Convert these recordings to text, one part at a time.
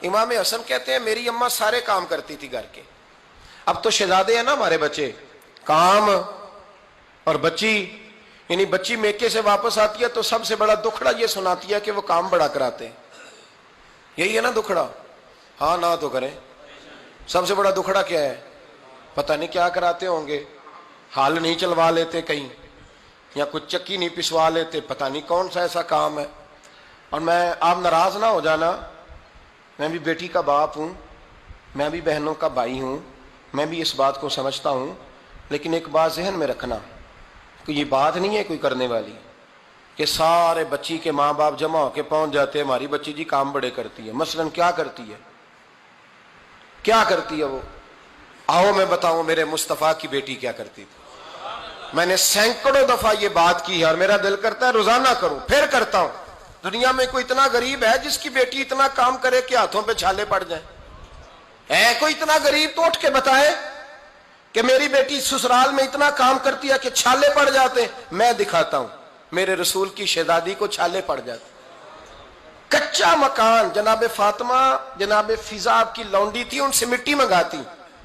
امام حسن کہتے ہیں میری اماں سارے کام کرتی تھی گھر کے. اب تو شہزادے ہیں نا ہمارے بچے, کام اور بچی, یعنی بچی میکے سے واپس آتی ہے تو سب سے بڑا دکھڑا یہ سناتی ہے کہ وہ کام بڑا کراتے ہیں. یہی ہے نا دکھڑا؟ ہاں نہ تو کریں. سب سے بڑا دکھڑا کیا ہے؟ پتہ نہیں کیا کراتے ہوں گے, ہال نہیں چلوا لیتے کہیں, یا کچھ چکی نہیں پسوا لیتے, پتہ نہیں کون سا ایسا کام ہے. اور میں, آپ ناراض نہ ہو جانا, میں بھی بیٹی کا باپ ہوں, میں بھی بہنوں کا بھائی ہوں, میں بھی اس بات کو سمجھتا ہوں, لیکن ایک بات ذہن میں رکھنا کہ یہ بات نہیں ہے کوئی کرنے والی کہ سارے بچی کے ماں باپ جمع ہو کے پہنچ جاتے ہیں ہماری بچی جی کام بڑے کرتی ہے. مثلا کیا کرتی ہے, کیا کرتی ہے وہ؟ آؤ میں بتاؤں میرے مصطفیٰ کی بیٹی کیا کرتی تھی. میں نے سینکڑوں دفعہ یہ بات کی ہے اور میرا دل کرتا ہے روزانہ کروں, پھر کرتا ہوں. دنیا میں کوئی اتنا غریب ہے جس کی بیٹی اتنا کام کرے کہ ہاتھوں پہ چھالے پڑ جائیں؟ ہے کوئی اتنا غریب تو اٹھ کے بتائے کہ میری بیٹی سسرال میں اتنا کام کرتی ہے کہ چھالے پڑ جاتے. میں دکھاتا ہوں, میرے رسول کی شہزادی کو چھالے پڑ جاتے. کچا مکان, جناب فاطمہ جناب فضا کی لونڈی تھی, ان سے مٹی منگاتی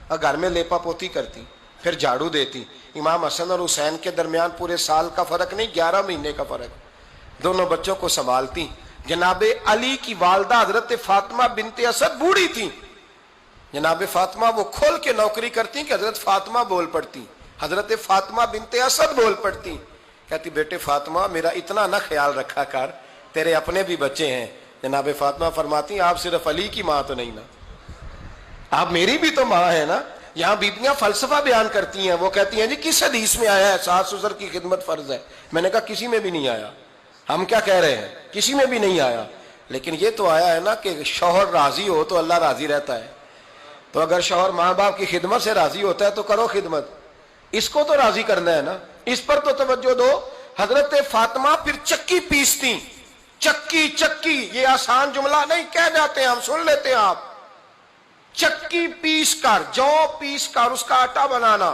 اور گھر میں لیپا پوتی کرتی, پھر جھاڑو دیتی. امام حسن اور حسین کے درمیان پورے سال کا فرق نہیں, 11 مہینے کا فرق. دونوں بچوں کو سنبھالتی. جناب علی کی والدہ حضرت فاطمہ بنت اسد بوڑھی تھی. جناب فاطمہ وہ کھول کے نوکری کرتی کہ حضرت فاطمہ بول پڑتی, حضرت فاطمہ بنت اسد بول پڑتی. کہتی بیٹے فاطمہ میرا اتنا نہ خیال رکھا کر, تیرے اپنے بھی بچے ہیں. جناب فاطمہ فرماتی آپ صرف علی کی ماں تو نہیں نا, آپ میری بھی تو ماں ہے نا. یہاں بیبیاں فلسفہ بیان کرتی ہیں, وہ کہتی ہیں جی کس حدیث میں آیا ہے ساس سسر کی خدمت فرض ہے؟ میں نے کہا کسی میں بھی نہیں آیا. ہم کیا کہہ رہے ہیں, کسی میں بھی نہیں آیا, لیکن یہ تو آیا ہے نا کہ شوہر راضی ہو تو اللہ راضی رہتا ہے. تو اگر شوہر ماں باپ کی خدمت سے راضی ہوتا ہے تو کرو خدمت, اس کو تو راضی کرنا ہے نا, اس پر تو توجہ دو. حضرت فاطمہ پھر چکی پیستی. چکی چکی یہ آسان جملہ نہیں, کہہ جاتے ہیں ہم, سن لیتے ہیں آپ. چکی پیس کر, جو پیس کر اس کا آٹا بنانا,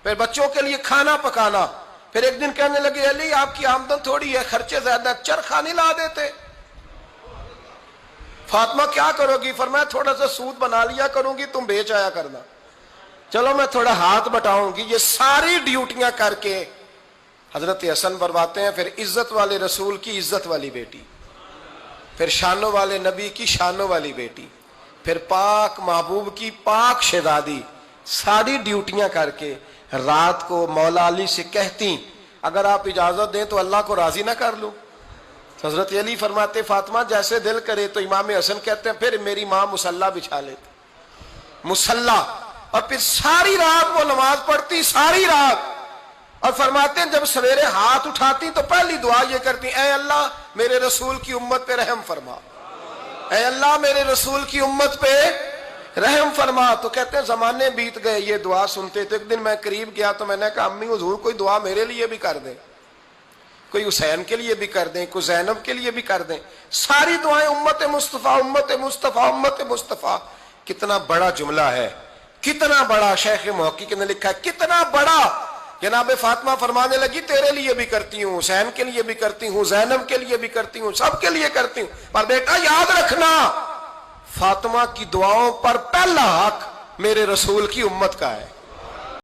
پھر بچوں کے لیے کھانا پکانا. پھر ایک دن کہنے لگے علی آپ کی آمدن تھوڑی ہے, خرچے زیادہ, چرخا نہیں لا دیتے. فاطمہ کیا کرو گی؟ فرمایا تھوڑا سا سود بنا لیا کروں گی, تم بیچ آیا کرنا. چلو میں تھوڑا ہاتھ بٹاؤں گی. یہ ساری ڈیوٹیاں کر کے حضرت حسن برواتے ہیں. پھر عزت والے رسول کی عزت والی بیٹی, پھر شانوں والے نبی کی شانوں والی بیٹی, پھر پاک محبوب کی پاک شہزادی, ساری ڈیوٹیاں کر کے رات کو مولا علی سے کہتی اگر آپ اجازت دیں تو اللہ کو راضی نہ کر لوں. حضرت علی فرماتے فاطمہ جیسے دل کرے. تو امام حسن کہتے ہیں پھر میری ماں مصلی بچھا لیتی, مصلی, اور پھر ساری رات وہ نماز پڑھتی, ساری رات. اور فرماتے ہیں جب سویرے ہاتھ اٹھاتی تو پہلی دعا یہ کرتی اے اللہ میرے رسول کی امت پہ رحم فرما, اے اللہ میرے رسول کی امت پہ رحم فرما. تو کہتے ہیں زمانے بیت گئے یہ دعا سنتے. تو ایک دن میں قریب گیا تو میں نے کہا امی حضور کوئی دعا میرے لیے بھی کر دیں, کوئی حسین کے لیے بھی کر دیں, کوئی زینب کے لیے بھی کر دیں. ساری دعائیں امت مصطفیٰ امت مصطفیٰ امت مصطفیٰ. کتنا بڑا جملہ ہے, کتنا بڑا. شیخ محقق نے لکھا ہے کتنا بڑا. جناب فاطمہ فرمانے لگی تیرے لیے بھی کرتی ہوں, حسین کے لیے بھی کرتی ہوں, زینب کے لیے بھی کرتی ہوں, سب کے لیے کرتی ہوں. پر بیٹا یاد رکھنا فاطمہ کی دعاؤں پر پہلا حق میرے رسول کی امت کا ہے.